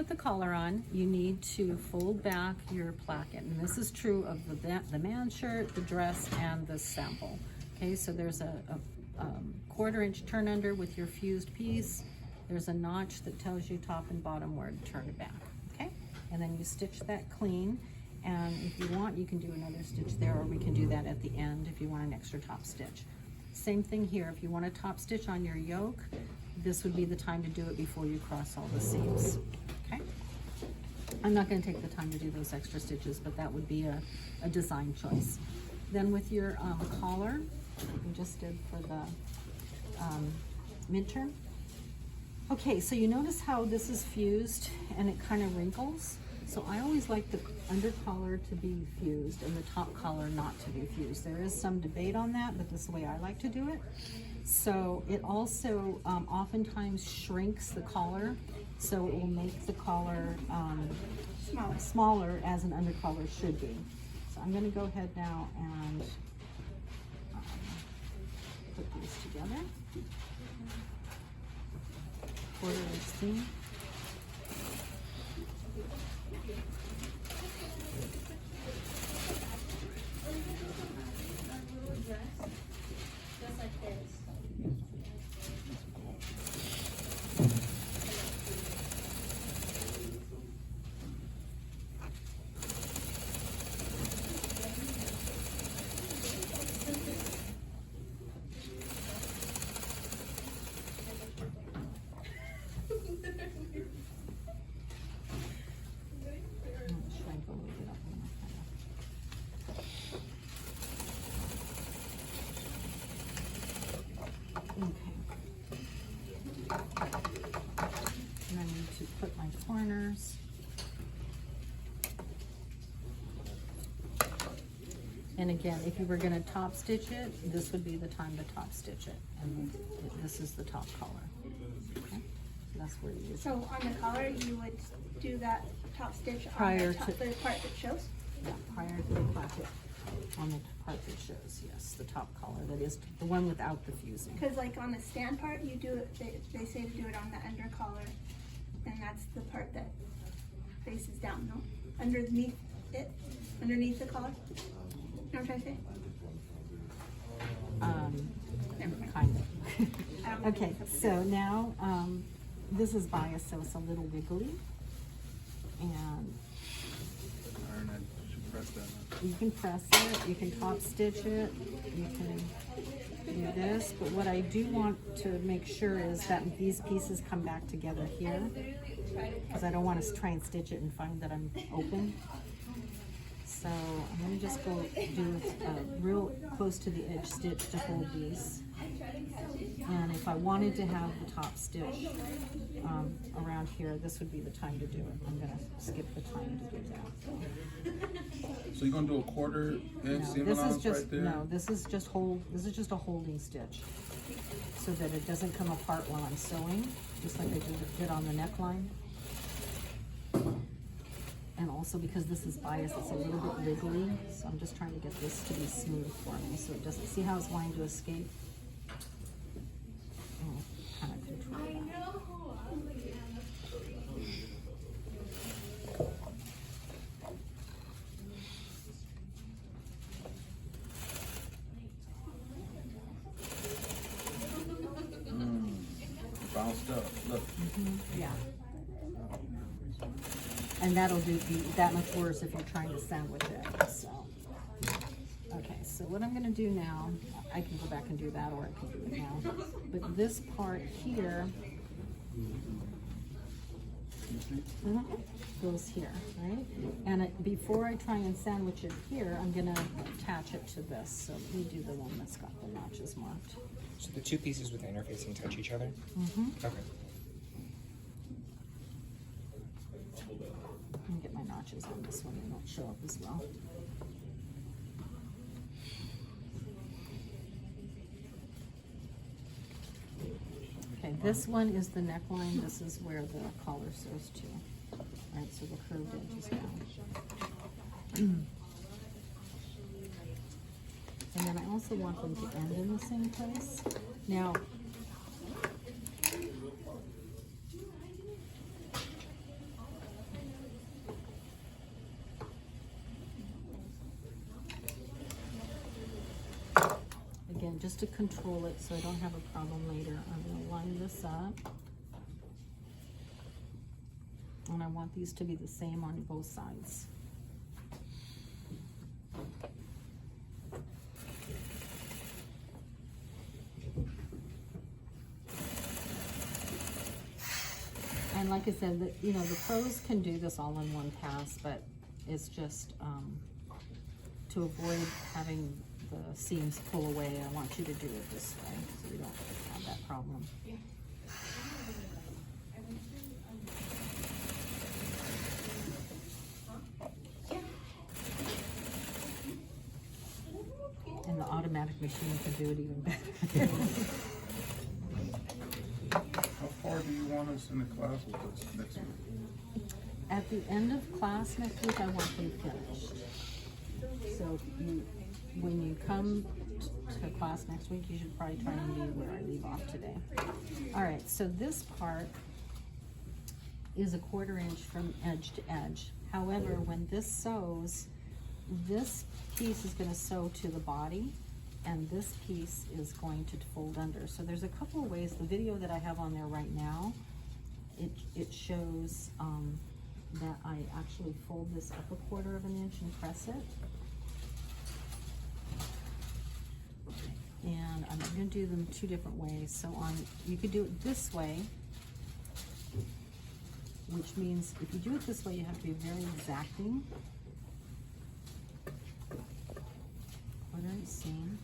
Put the collar on, you need to fold back your placket, and this is true of the man shirt, the dress, and the sample. Okay, so there's a 1/4 inch turn under with your fused piece. There's a notch that tells you top and bottom where to turn it back. Okay, and then you stitch that clean. And if you want, you can do another stitch there, or we can do that at the end if you want an extra top stitch. Same thing here. If you want a top stitch on your yoke, this would be the time to do it before you cross all the seams. Okay, I'm not going to take the time to do those extra stitches, but that would be a design choice. Then with your collar, we just did for the midterm. Okay, so you notice how this is fused and it kind of wrinkles. So I always like the under collar to be fused and the top collar not to be fused. There is some debate on that, but this is the way I like to do it. So it also oftentimes shrinks the collar, so it will make the collar smaller as an under collar should be. So I'm going to go ahead now and put these together. 1/4 inch seam. Just like this. And I need to put my corners. And again, if you were going to top stitch it, this would be the time to top stitch it. And this is the top collar. Okay? So that's where you use it. So on the collar, you would do that top stitch on Prior the, top, to- the part that shows? Yeah, prior to the placket on the part that shows, yes, the top collar, that is the one without the fusing. Because like on the stand part, you do it, they say to do it on the under collar, and that's the part that faces down, no? Underneath it, underneath the collar? You know what I'm trying to say? Never mind. Kind I of. don't Okay, so now, this is biased, so it's a little wiggly. And you can press it, you can top stitch it, you can do this, but what I do want to make sure is that these pieces come back together here, because I don't want to try and stitch it and find that I'm open. So I'm going to just go do real close to the edge stitch to hold these. And if I wanted to have the top stitch around here, this would be the time to do it. I'm going to skip the time to do that. So you're gonna do a 1/4 inch seam This is allowance just right there? no. This is just a holding stitch, so that it doesn't come apart while I'm sewing, just like I did on the neckline. And also because this is biased, it's a little bit wiggly, so I'm just trying to get this to be smooth for me, so it doesn't see how it's wanting to escape. Kind of control that. Bounced up, look. Yeah. And that'll be that much worse if you're trying to sandwich it, so. Okay, so what I'm gonna do now, I can go back and do that, or I can do it now. But this part here goes here, right? And before I try and sandwich it here, I'm gonna attach it to this. So let me do the one that's got the notches marked. So the two pieces with the interfacing touch each other? Okay. Let me get my notches on this one, they don't show up as well. Okay, this one is the neckline, this is where the collar sews to. Right, so the curved edge is down. And then I also want them to end in the same place. Now, just to control it so I don't have a problem later, I'm gonna line this up. And I want these to be the same on both sides. And like I said, you know, the pros can do this all in one pass, but it's just to avoid having the seams pull away, I want you to do it this way so you don't have that problem. And the automatic machine can do it even better. How far do you want us in the class with this next week? At the end of class next week, I want them finished. So when you come to class next week, you should probably try and be where I leave off today. All right, so this part is a 1/4 inch from edge to edge. However, when this sews, this piece is gonna sew to the body, and this piece is going to fold under. So there's a couple of ways. The video that I have on there right now, it shows that I actually fold this up a 1/4 of an inch and press it. And I'm gonna do them 2 different ways. So you could do it this way, which means if you do it this way, you have to be very exacting. What are you seeing?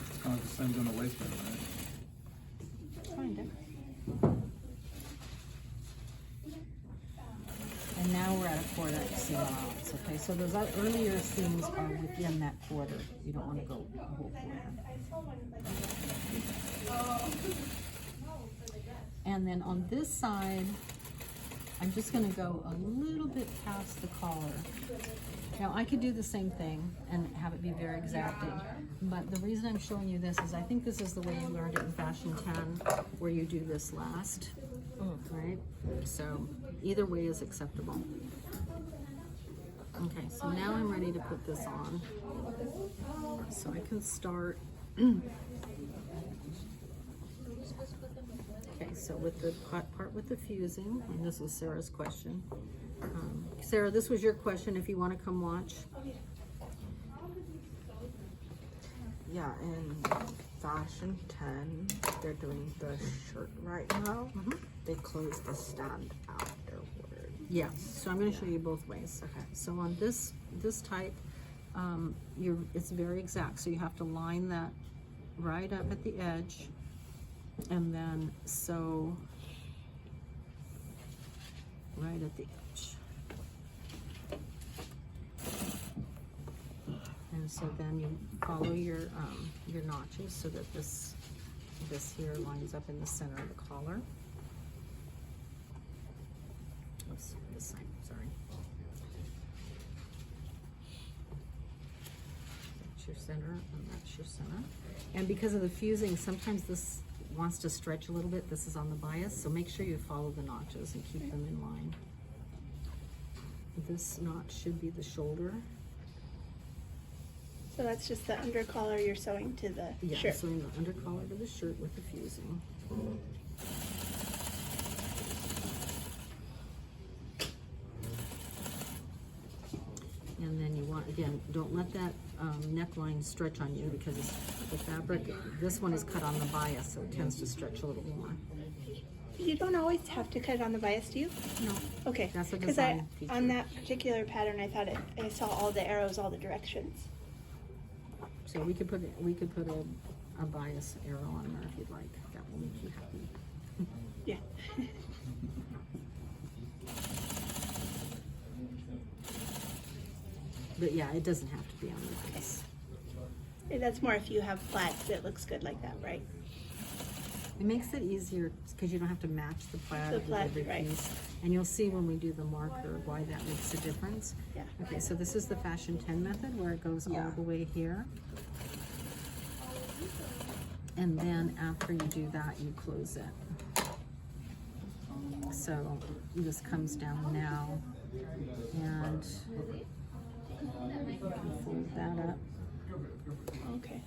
It's kind of the same on the waistband, right? Kind of. And now we're at a 1/4 inch seam allowance, okay? So those earlier seams are within that 1/4. You don't want to go a whole 1/4. And then on this side, I'm just gonna go a little bit past the collar. Now I could do the same thing and have it be very exacting, but the reason I'm showing you this is I think this is the way you learned it in Fashion 10, where you do this last, right? So either way is acceptable. Okay, so now I'm ready to put this on. So I can start. Okay, so with the part with the fusing, and this was Sarah's question. Sarah, this was your question, if you want to come watch. Yeah, in Fashion 10, they're doing the shirt right now. They close the stand afterward. Yeah, so I'm going to show you both ways. Okay, so on this type, it's very exact, so you have to line that right up at the edge, and then sew right at the edge. And so then you follow your notches so that this here lines up in the center of the collar. Oops, this side, sorry. That's your center, and that's your center. And because of the fusing, sometimes this wants to stretch a little bit. This is on the bias, so make sure you follow the notches and keep them in line. This notch should be the shoulder. So that's just the under collar you're sewing to the Yeah, shirt. sewing the under collar to the shirt with the fusing. And then you want, again, don't let that neckline stretch on you because the fabric, this one is cut on the bias, so it tends to stretch a little more. You don't always have to cut it on the bias, do you? No. Okay. That's a Because design feature. on that particular pattern, I thought I saw all the arrows, all the directions. So we could put a bias arrow on there if you'd like. That will make you happy. Yeah. But yeah, it doesn't have to be on the bias. That's more if you have plaids that looks good like that, right? It makes it easier because you don't have to match the plaid The with plaid, every right. piece. And you'll see when we do the marker why that makes a difference. Yeah. Okay, so this is the Fashion 10 method where it goes all the way here. And then after you do that, you close it. So this comes down now, and you can fold that up. Okay.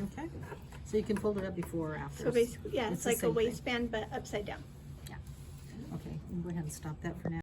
Okay, so you can fold it up before or after. So basically, yeah, it's the like a same thing. waistband, but upside down. Okay, we'll go ahead and stop that for now.